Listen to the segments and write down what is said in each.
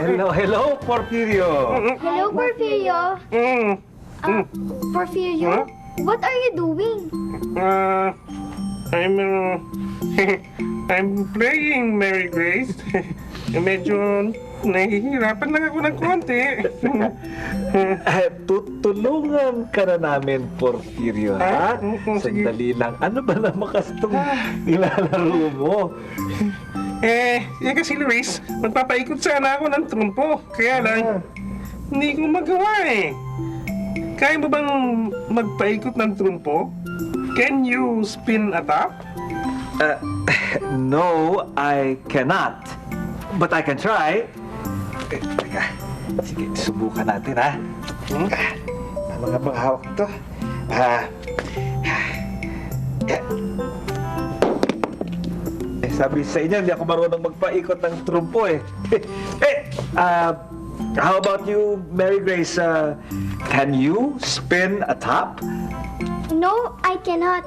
Hello, Porfirio. Hello, Porfirio. Porfirio, what are you doing? I'm playing Mary Grace. Medyo nahihirapan lang ako ng konti. Tutulungan ka na namin, Porfirio, ha? Sandali lang. Ano ba naman kasi itong nilalaro mo? Kasi Luis, magpapaikot sana ako ng trumpo. Kaya lang, hindi ko magawa eh. Kaya mo bang magpaikot ng trumpo? Can you spin a top? No, I cannot. But I can try. Teka, sige, subukan natin, ha? Ano nga bang hawak nito? Sabi sa inyo, hindi ako marunong magpaikot ng trumpo, eh. How about you, Mary Grace? Can you spin a top? No, I cannot.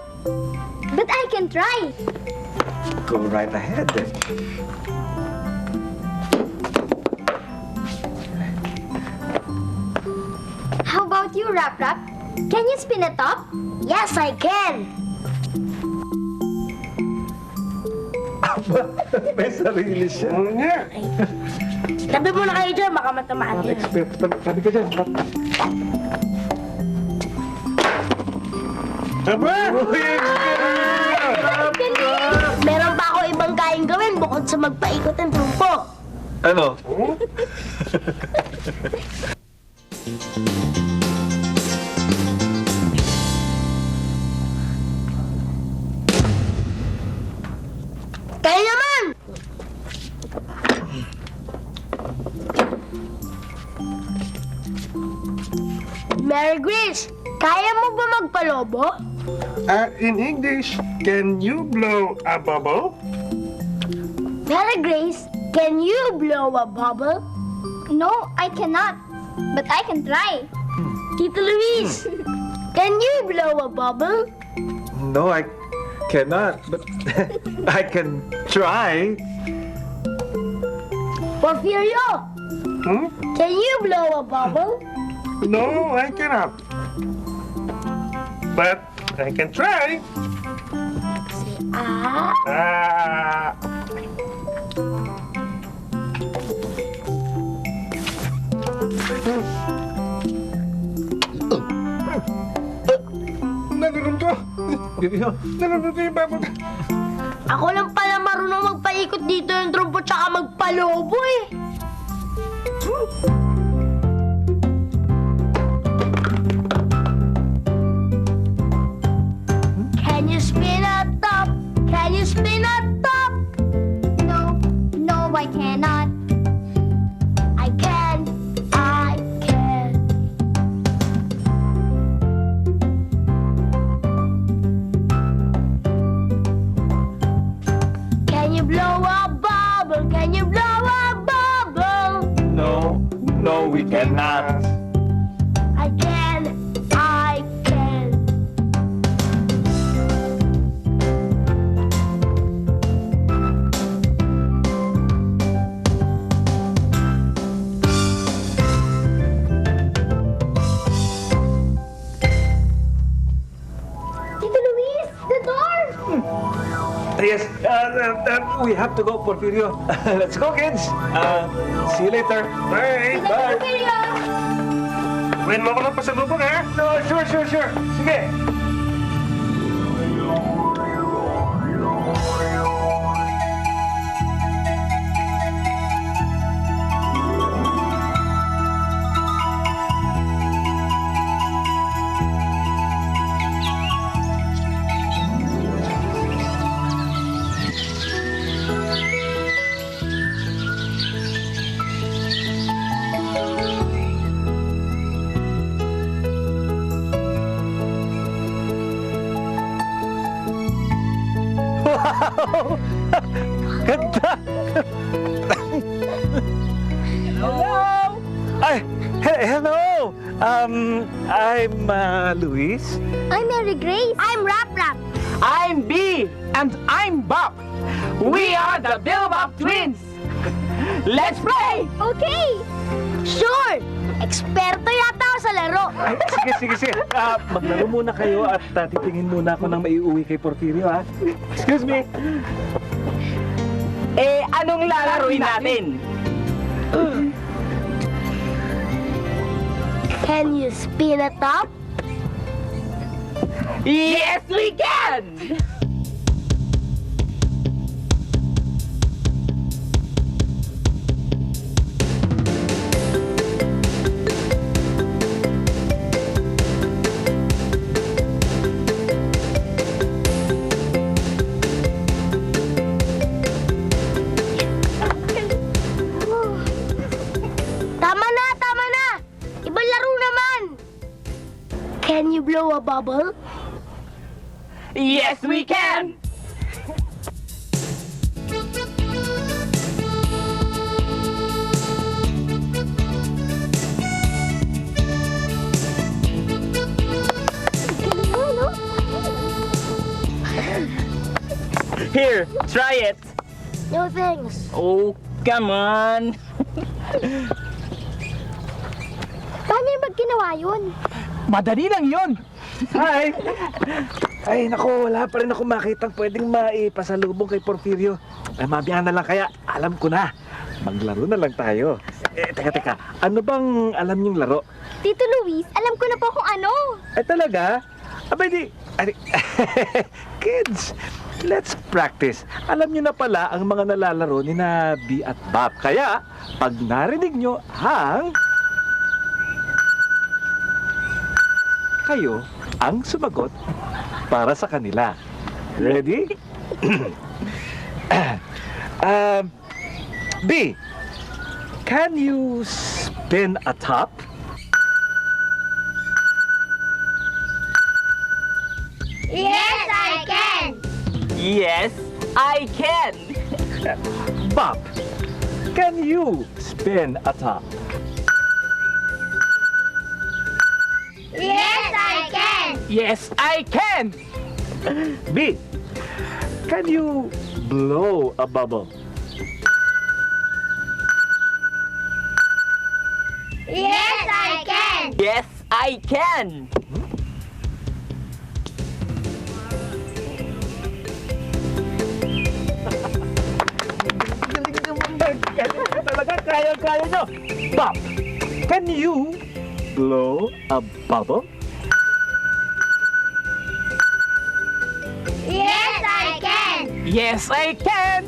But I can try. Go right ahead, then. How about you, Rap Rap? Can you spin a top? Yes, I can. May sarili siya. Tabi muna kayo dyan, baka matamaan yan. Expert. Sabi ka dyan. Aba! Meron pa ako ibang kayang gawin bukod sa magpaikot ng trumpo. Ano? Kayo naman! Mary Grace, kaya mo ba magpalobo? In English, can you blow a bubble? Mary Grace, can you blow a bubble? No, I cannot. But I can try. Tito Luis, can you blow a bubble? No, I cannot. But I can try. Porfirio, can you blow a bubble? No, I cannot. But I can try. Ah, Nagulong ko. Nagulong ko yung bubble. ako lang pala marunong magpaikot dito ng trumpo tsaka magpalobo eh. Can you spin a top? Can you spin a top? No, no, I cannot. I can, I can. Can you blow a bubble? Can you blow a bubble? No, we cannot. I can, I can. Tito Luis, the door! Yes, we have to go, Porfirio. Let's go, kids. See you later. Bye. Bye. Porfirio! Gawin mo ako ng pasalubong, ha? No, sure. Sige. Wow! Ganda! Hello! Ay, hello! I'm Luis. I'm Mary Grace. I'm Rap Rap. I'm B, and I'm Bob. We are the Billbob Twins. Let's play! Okay! Sure! Eksperto yata ako sa laro. Ay, sige. Maglaro muna kayo at titingin muna ako ng maiuwi kay Porfirio, ha? Excuse me. Eh, anong lalaruin natin? Can you spin a top? Yes, we can! Tama na! Ibang laro naman! Can you blow a bubble? Yes, we can! Galing mo, no? Here, try it. No thanks. Oh, come on. Paano yung ginawa yun? Madali lang yun. Hi! Ay, naku, wala pa rin ako makitang pwedeng maipasalubong kay Porfirio. Ay, mabiyan na lang kaya. Alam ko na. Maglaro na lang tayo. Teka. Ano bang alam niyong laro? Tito Luis, alam ko na po kung ano. Ay, talaga? Abay, kids, let's practice. Alam niyo na pala ang mga nalalaro ni na B at Bob. Kaya, pag narinig niyo kayo ang sumagot para sa kanila. Ready? B, can you spin a top? Yes, I can! Yes, I can. Bob, can you spin a top? Yes, I can! Yes, I can. B, can you blow a bubble? Yes, I can! Yes, I can. Talaga, kaya nyo. Bob, can you blow a bubble? Yes, I can! Yes, I can.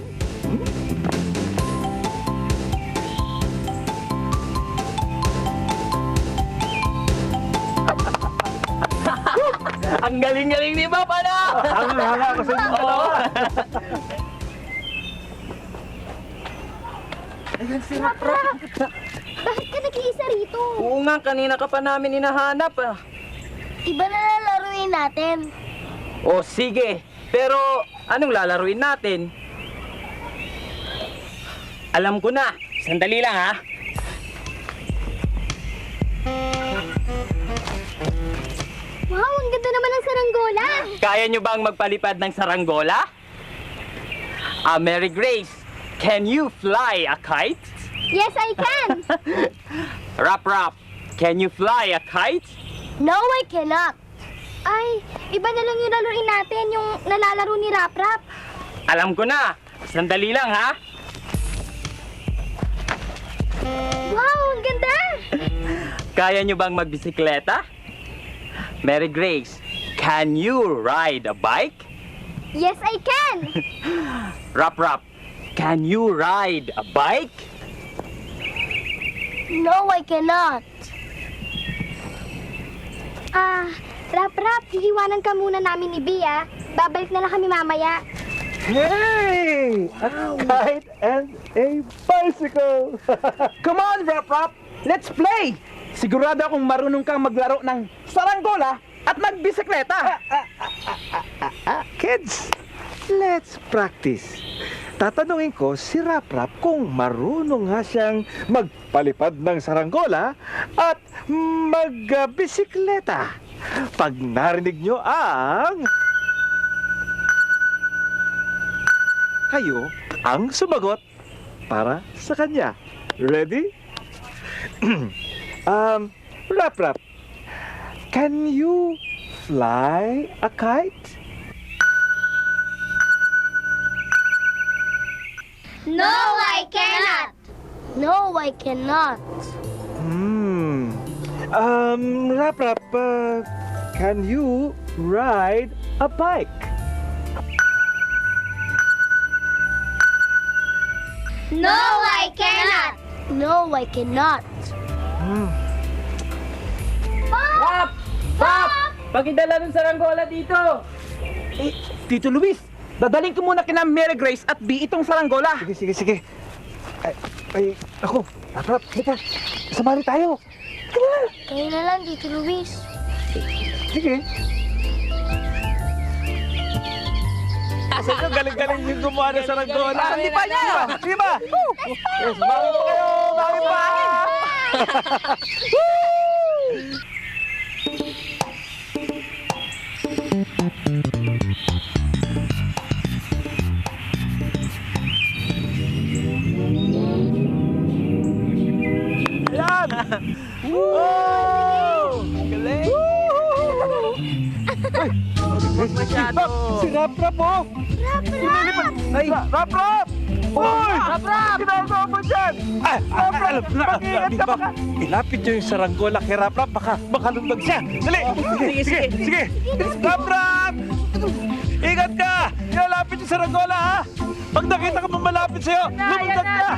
Ang galing-galing ni Bob, ano? Hanga ako sa inyo dalawa. Bakit ka nag-iisa rito? Oo nga, kanina ka pa namin hinahanap. Iba na lalaruin natin. O sige, pero anong lalaruin natin? Alam ko na. Sandali lang, ha? Wow, ang ganda naman ng saranggola! Kaya nyo bang magpalipad ng saranggola? Mary Grace, can you fly a kite? Yes, I can! Rap, can you fly a kite? No, I cannot. Ay, iba na lang yung laruin natin, yung nalalaro ni Rap Rap. Alam ko na. Sandali lang, ha? Wow, ang ganda! Kaya nyo bang magbisikleta? Mary Grace, can you ride a bike? Yes, I can! Rap, can you ride a bike? No, I cannot. Rap Rap, hihiwanan ka muna namin ni Bia. Babalik na lang kami mamaya. Yay! A kite and a bicycle! Come on, Rap! Let's play! Sigurado akong marunong kang maglaro ng saranggola at magbisikleta. Kids, let's practice. Tatanungin ko si Rap kung marunong nga siyang magpalipad ng saranggola at magbisikleta. Pag narinig nyo kayo ang sumagot para sa kanya. Ready? Rap Rap, can you fly a kite? No, I cannot. No, I cannot. Rap Rap, can you ride a bike? No, I cannot. No, I cannot. Pop! Pop! Pakidala ng saranggola dito! Eh, Tito Luis, dadaling ko muna kina Mary Grace at B itong saranggola. Sige. Ako, Rap Rap, halika. Samari tayo. Kayo na lang, Tito Luis. Sige. Kasi ito, galing-galing yung gumawa ng saranggola. Hindi pa niya. Sige ba? Yes, bakit pa kayo? Bakit pa? Ayan! Wow! Galing. Masyado. Si Rap Rap, oh! Ay, Rap Rap! Uy! Rap Rap! Ginagawa mo dyan! Rap Rap! Mag-iingat ka baka! Ilapit nyo yung saranggola kay Rap Rap, baka lundag siya! Dali! Sige! Rap Rap! Ingat ka! Ilalapit yung saranggola, ha? Pag nakita ka malapit sa'yo, lumundag ka!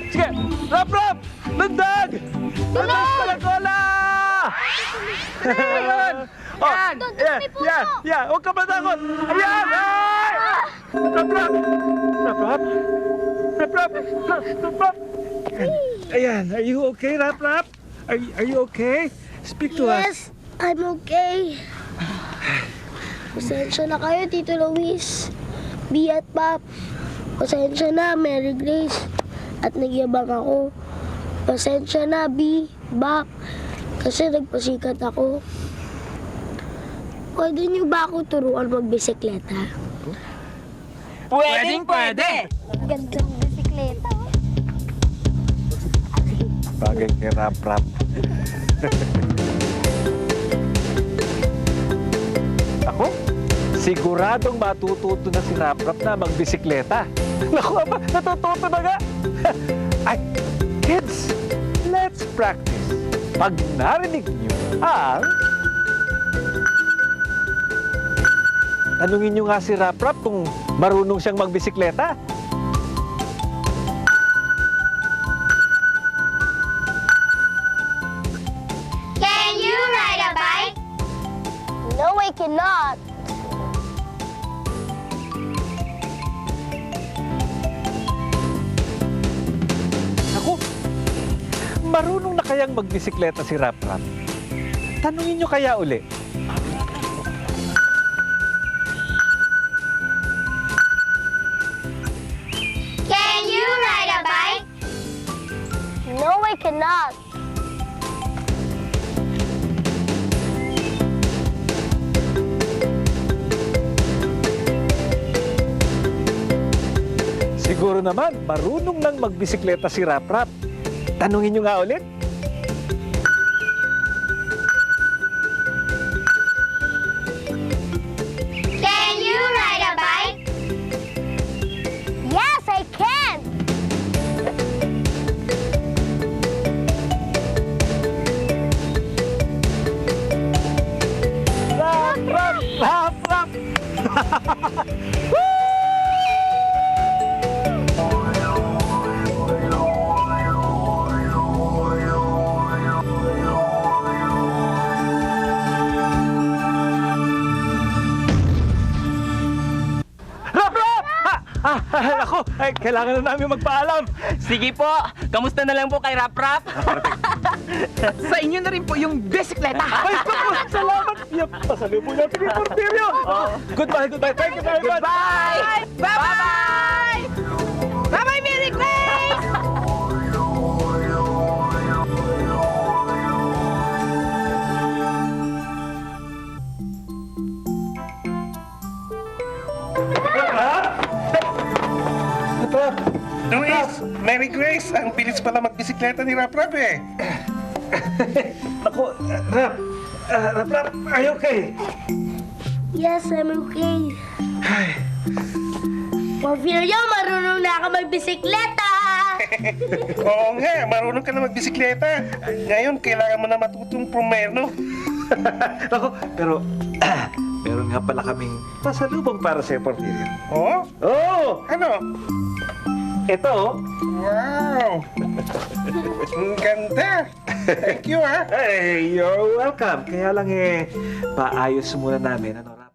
Sige! Rap Rap! Lundag! Lundag sa saranggola! Ayun! Oh, yeah! Huwag ka matakot! Ayan! Ay! Rap Rap! Rap Rap! Rap Rap! Rap Rap! Ayan, are you okay, Rap Rap? Are you okay? Speak to us. Yes, I'm okay. Pasensya na kayo, Tito Luis. B at Pop. Pasensya na, Mary Grace. At nagyabang ako. Pasensya na, B, Bap. Kasi nagpasikat ako. Pwede niyo ba ako turuan magbisikleta? Pwede! Gandang bisikleta. Bagay kay Rap Rap. Ako? Siguradong matututo na si Rap Rap na magbisikleta. Naku, aba, natututo na nga. Ay, kids, let's practice. Pag narinig niyo ang... Tanungin niyo nga si Rap Rap kung marunong siyang magbisikleta. Can you ride a bike? No, I cannot. Ako, marunong na kayang magbisikleta si Rap Rap? Tanungin niyo kaya uli. Can you ride a bike? No, I cannot. Siguro naman, marunong nang magbisikleta si Rap Rap. Tanungin niyo nga ulit. Can you ride a bike? Yes, I can. Rap Rap! Rap Rap! Rap Rap! Ako, kailangan na namin magpaalam. Sige po! Kamusta na lang po kay Rap Rap? Sa inyo na rin po yung bisikleta. Ay, papo! Salamat! Yep, pasalubong natin yung Porfirio! Goodbye! Thank you very much! Bye! Bye-bye! Bye-bye, Mary Grace! Rap! Luis, Mary Grace, ang bilis pala magbisikleta ni Rap Rap eh. Naku, Rap. Rap, are you okay? Yes, I'm okay. Porfirio, marunong na ako magbisikleta! Oo nga, marunong ka na magbisikleta. Ngayon, kailangan mo na matutong pumerno. Naku, pero meron nga pala kaming pasalubong para sa Porfirio. Oo? Oh, Ano? ito oh. Wow! Ang ganda! Thank you, ha? Hey, you're welcome. Kaya lang paayos muna namin, ano, Rap?